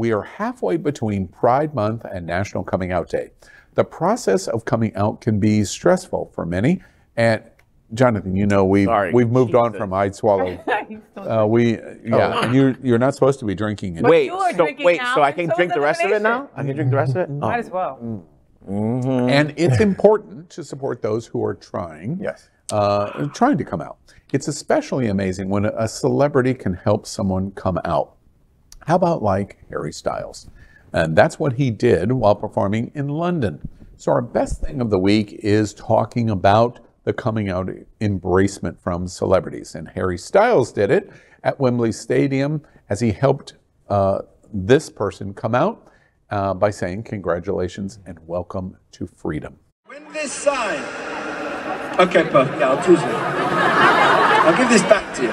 we are halfway between Pride Month and National Coming Out Day. The process of coming out can be stressful for many. And Jonathan, you know, we've moved on from I'd swallow. And you're not supposed to be drinking it. Wait, so I can drink the rest of it now? I can drink the rest of it? Might as well. And it's important to support those who are trying to come out. It's especially amazing when a celebrity can help someone come out. How about like Harry Styles? And that's what he did while performing in London. So our best thing of the week is talking about the coming out embracement from celebrities. And Harry Styles did it at Wembley Stadium as he helped this person come out by saying congratulations and welcome to freedom. When this sign, okay, perfect, yeah, I'll choose it. I'll give this back to you.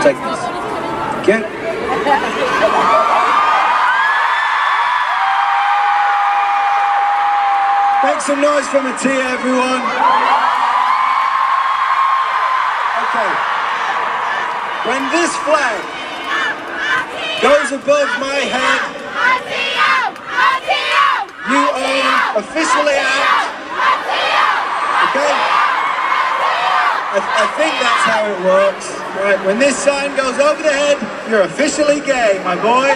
Take this, okay? Make some noise for Mattia, everyone. Okay. When this flag goes above my head, you are officially out. Okay? I think that's how it works. Right, when this sign goes over the head, you're officially gay, my boy.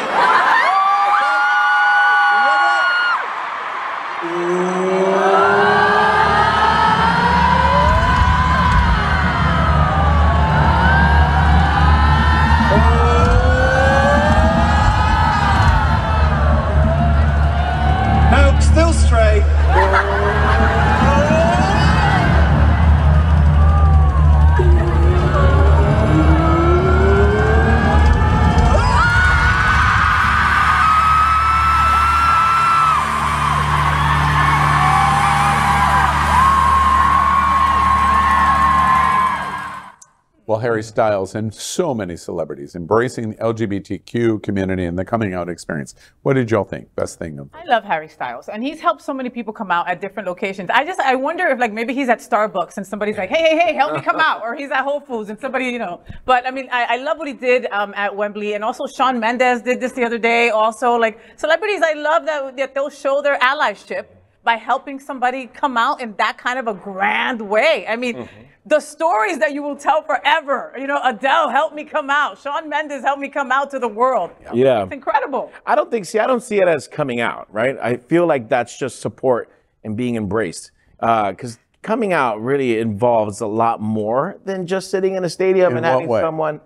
No, still straight. Well, Harry Styles and so many celebrities embracing the LGBTQ community and the coming out experience. What did y'all think? Best thing of I love Harry Styles, and he's helped so many people come out at different locations. I wonder if like maybe he's at Starbucks and somebody's like, hey, help me come out, or he's at Whole Foods and somebody, you know. But I mean, I love what he did at Wembley, and also Shawn Mendes did this the other day. Also, like celebrities, I love that they'll show their allyship by helping somebody come out in that kind of a grand way. I mean, the stories that you will tell forever. You know, Adele helped me come out. Shawn Mendes helped me come out to the world. Yeah. It's incredible. I don't see it as coming out, right? I feel like that's just support and being embraced. Because coming out really involves a lot more than just sitting in a stadium and having someone.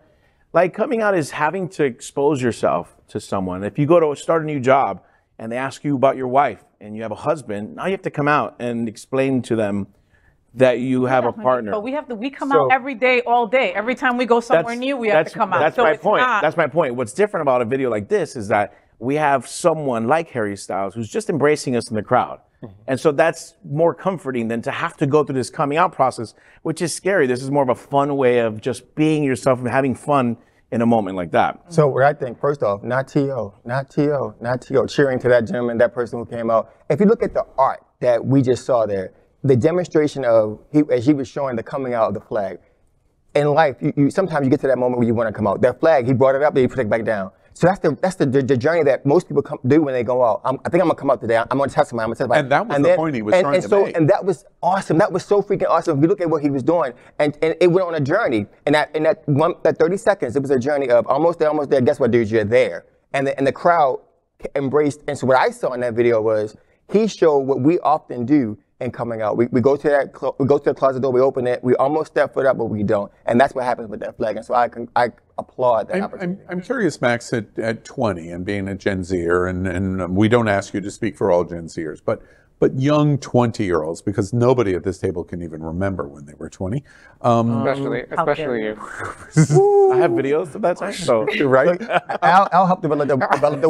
Like coming out is having to expose yourself to someone. If you go to start a new job and they ask you about your wife and you have a husband, now you have to come out and explain to them that you have a partner. But we come out every day, all day. Every time we go somewhere new, we have to come out. That's my point. That's my point. What's different about a video like this is that we have someone like Harry Styles who's just embracing us in the crowd. And so that's more comforting than to have to go through this coming out process, which is scary. This is more of a fun way of just being yourself and having fun in a moment like that. So what I think, first off, not T.O., not T.O., not T.O., cheering to that gentleman, that person who came out. If you look at the art that we just saw there, the demonstration of, as he was showing the coming out of the flag. In life, sometimes you get to that moment where you want to come out. That flag, he brought it up, then he put it back down. So that's the journey that most people do when they go out. I think I'm gonna come out today. I'm gonna tell somebody. I'm gonna tell somebody. And that was the point he was trying to make. And that was awesome. That was so freaking awesome. If you look at what he was doing, and it went on a journey. And that 30 seconds, it was a journey of almost there. Guess what, dudes? You're there. And the crowd embraced. And so what I saw in that video was he showed what we often do in coming out. We go to the closet door, we open it, we almost step foot up, but we don't. And that's what happens with that flag. And so I applaud that opportunity. I'm curious, Max, at 20 and being a Gen Zer, and we don't ask you to speak for all Gen Zers, but young 20-year-olds, because nobody at this table can even remember when they were 20. Especially you. I have videos of that time. So right. I'll help develop the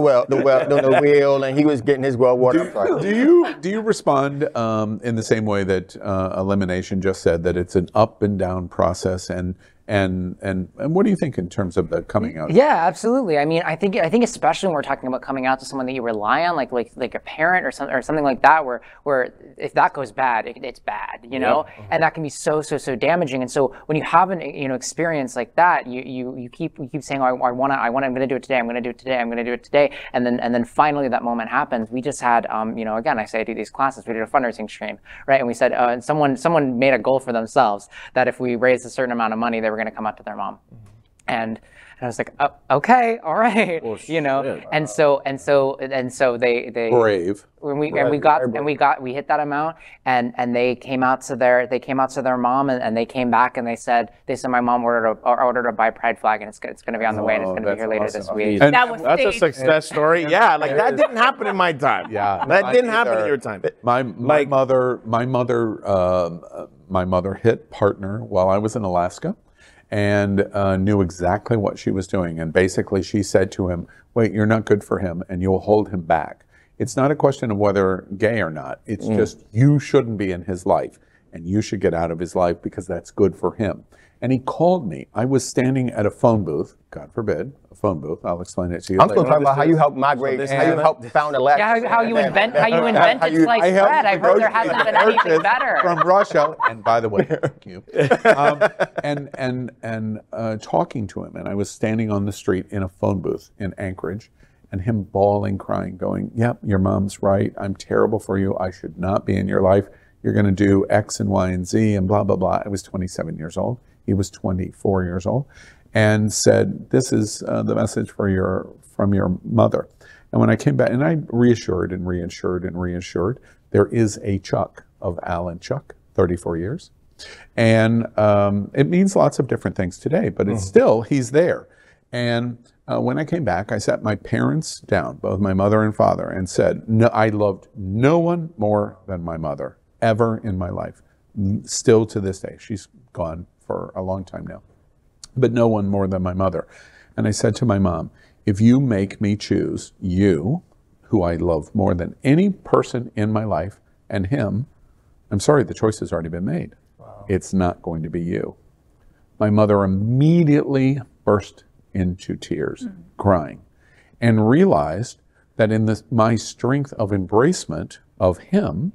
wheel, and he was getting his well water. Do you respond in the same way that Elimination just said, that it's an up and down process, and And what do you think in terms of the coming out? Yeah, absolutely. I mean, I think especially when we're talking about coming out to someone that you rely on, like a parent or something like that, where if that goes bad, it's bad, you know, and that can be so damaging. And so when you have an experience like that, you keep saying, oh, I'm going to do it today. I'm going to do it today. I'm going to do it today. And then finally that moment happens. We just had, again, I say I do these classes. We did a fundraising stream, right? And we said, and someone made a goal for themselves that if we raised a certain amount of money, they were going to come out to their mom. And I was like, oh, okay, all right, well, and so they brave. We hit that amount, and they came out to their mom, and they came back and they said my mom ordered a Buy Pride flag, and it's going to be on the way, and it's going to be here later this week. And that's a success story. Yeah, like that didn't happen in my time. Yeah, that didn't happen in your time. My mother hit partner while I was in Alaska, and knew exactly what she was doing. And basically she said to him, wait, you're not good for him and you'll hold him back. It's not a question of whether gay or not. It's just you shouldn't be in his life and you should get out of his life because that's good for him. And he called me. I was standing at a phone booth, God forbid, a phone booth. I'll explain it to you. I'm still talking about how you help migrate, how you help found Alaska. Yeah, how you invented sliced bread. I've heard there hasn't been anything better. From Russia, and by the way, thank you. And talking to him, and I was standing on the street in a phone booth in Anchorage, and him bawling, crying, going, yep, your mom's right. I'm terrible for you. I should not be in your life. You're going to do X and Y and Z and blah, blah, blah. I was 27 years old. He was 24 years old, and said, this is the message from your mother. And when I came back, and I reassured and reassured and reassured, there is a Chuck of Alan Chuck, 34 years. And it means lots of different things today, but it's still, he's there. And when I came back, I sat my parents down, both my mother and father, and said, no, I loved no one more than my mother ever in my life. Still to this day. She's gone for a long time now, but no one more than my mother. And I said to my mom, if you make me choose you, who I love more than any person in my life, and him, I'm sorry, the choice has already been made. Wow. It's not going to be you. My mother immediately burst into tears, crying, and realized that in my strength of embracement of him,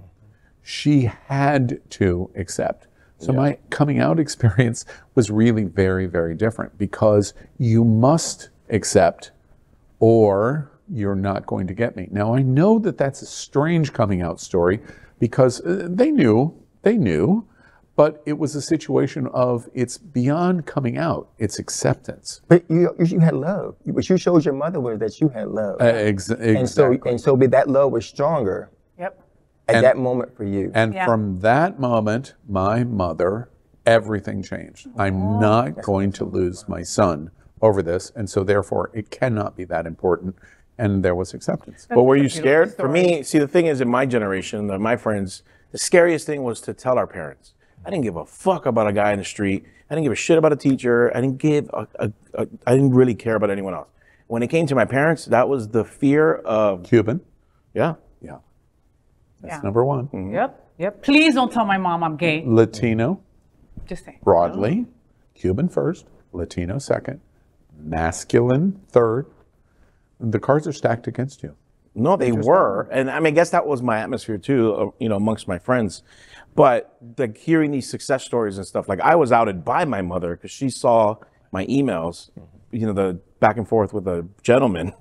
she had to accept. So my coming out experience was really very, very different, because you must accept or you're not going to get me. Now I know that that's a strange coming out story, because they knew, but it was a situation of it's beyond coming out, it's acceptance. But you had love. What you showed your mother was that you had love. Exactly. And so that love was stronger. Yep. At that moment for you. And from that moment, my mother, everything changed. I'm not going to lose my son over this, and so therefore it cannot be that important. And there was acceptance. But were you scared? For me, see, the thing is, in my generation, my friends, the scariest thing was to tell our parents. I didn't give a fuck about a guy in the street. I didn't give a shit about a teacher. I didn't I didn't really care about anyone else. When it came to my parents, that was the fear of Cuban. Yeah. Yeah. That's number one. Mm-hmm. Yep. Please don't tell my mom I'm gay. Latino. Just say. Broadly. Cuban first. Latino second. Masculine third. The cards are stacked against you. No, they were. And I mean, I guess that was my atmosphere too, amongst my friends. But like hearing these success stories and stuff, like I was outed by my mother because she saw my emails, the back and forth with a gentleman.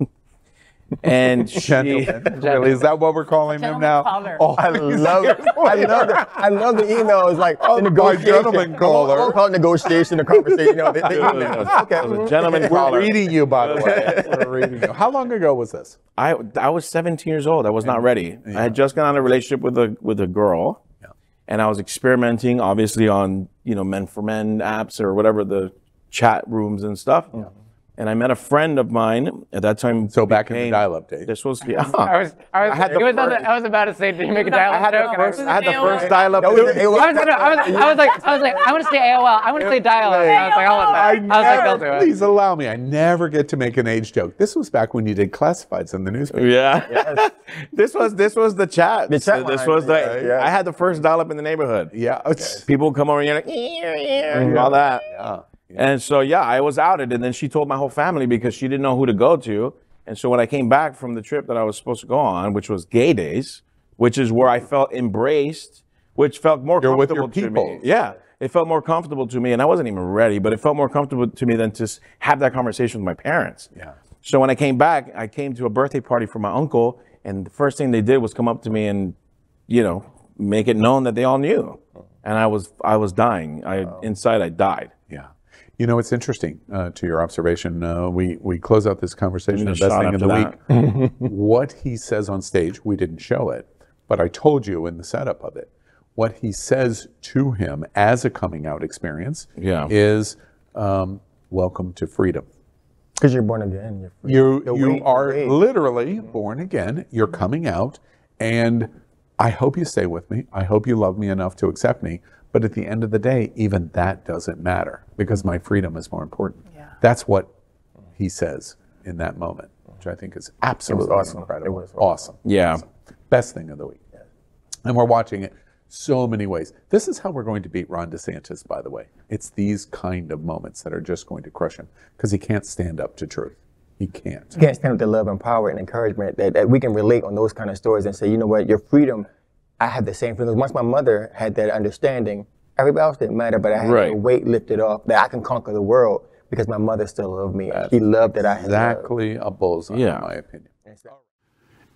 And really, is that what we're calling him now? Oh, I love it. I love the emails, like the negotiation. Gentleman caller. We'll call it negotiation, a conversation. The emails. Okay, gentleman caller. We're reading you, by the way. We're reading you. How long ago was this? I was 17 years old. I was not ready. I had just gotten out of a relationship with a girl, and I was experimenting, obviously, on men for men apps or whatever, the chat rooms and stuff. Yeah. And I met a friend of mine at that time. So back in the dial-up days. This was I was about to say, did you make a dial-up joke? I had the first dial-up. I was like, I want to say AOL. I want to say dial-up. I was like, I'll let that. I was like, I'll do it. Please allow me. I never get to make an age joke. This was back when you did classifieds in the newspaper. Yeah. Yes. This was the chat. The chat. This was I had the first dial-up in the neighborhood. Yeah. People come over and you're like, and all that. Yeah. And so, yeah, I was outed. And then she told my whole family because she didn't know who to go to. And so when I came back from the trip that I was supposed to go on, which was Gay Days, which is where I felt embraced, which felt more comfortable to me. Yeah, it felt more comfortable to me. And I wasn't even ready, but it felt more comfortable to me than to have that conversation with my parents. Yeah. So when I came back, I came to a birthday party for my uncle. And the first thing they did was come up to me and, you know, make it known that they all knew. And I was dying. Inside, I died. Yeah. You know, it's interesting to your observation. We close out this conversation, the best thing of the week. What he says on stage, we didn't show it, but I told you in the setup of it, what he says to him as a coming out experience is welcome to freedom. Because you're born again. You are literally born again. You're coming out, and I hope you stay with me. I hope you love me enough to accept me. But at the end of the day, even that doesn't matter because my freedom is more important. Yeah. That's what he says in that moment, which I think is absolutely incredible. It was awesome. Yeah. Awesome. Best thing of the week. And we're watching it so many ways. This is how we're going to beat Ron DeSantis, by the way. It's these kind of moments that are just going to crush him because he can't stand up to truth. He can't. He can't stand up to love and power and encouragement that we can relate on those kind of stories and say, you know what, your freedom, I had the same feeling. Once my mother had that understanding, everybody else didn't matter, but I had the weight lifted off that I can conquer the world because my mother still loved me. She loved that I had exactly a bullseye, in my opinion.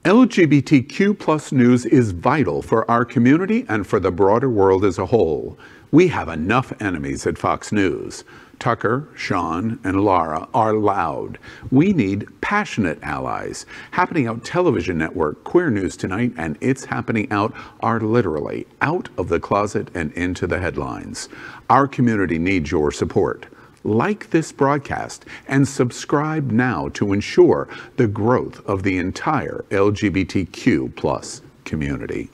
LGBTQ plus news is vital for our community and for the broader world as a whole. We have enough enemies at Fox News. Tucker, Sean, and Laura are loud. We need passionate allies. Happening Out Television Network, Queer News Tonight, and It's Happening Out are literally out of the closet and into the headlines. Our community needs your support. Like this broadcast and subscribe now to ensure the growth of the entire LGBTQ plus community.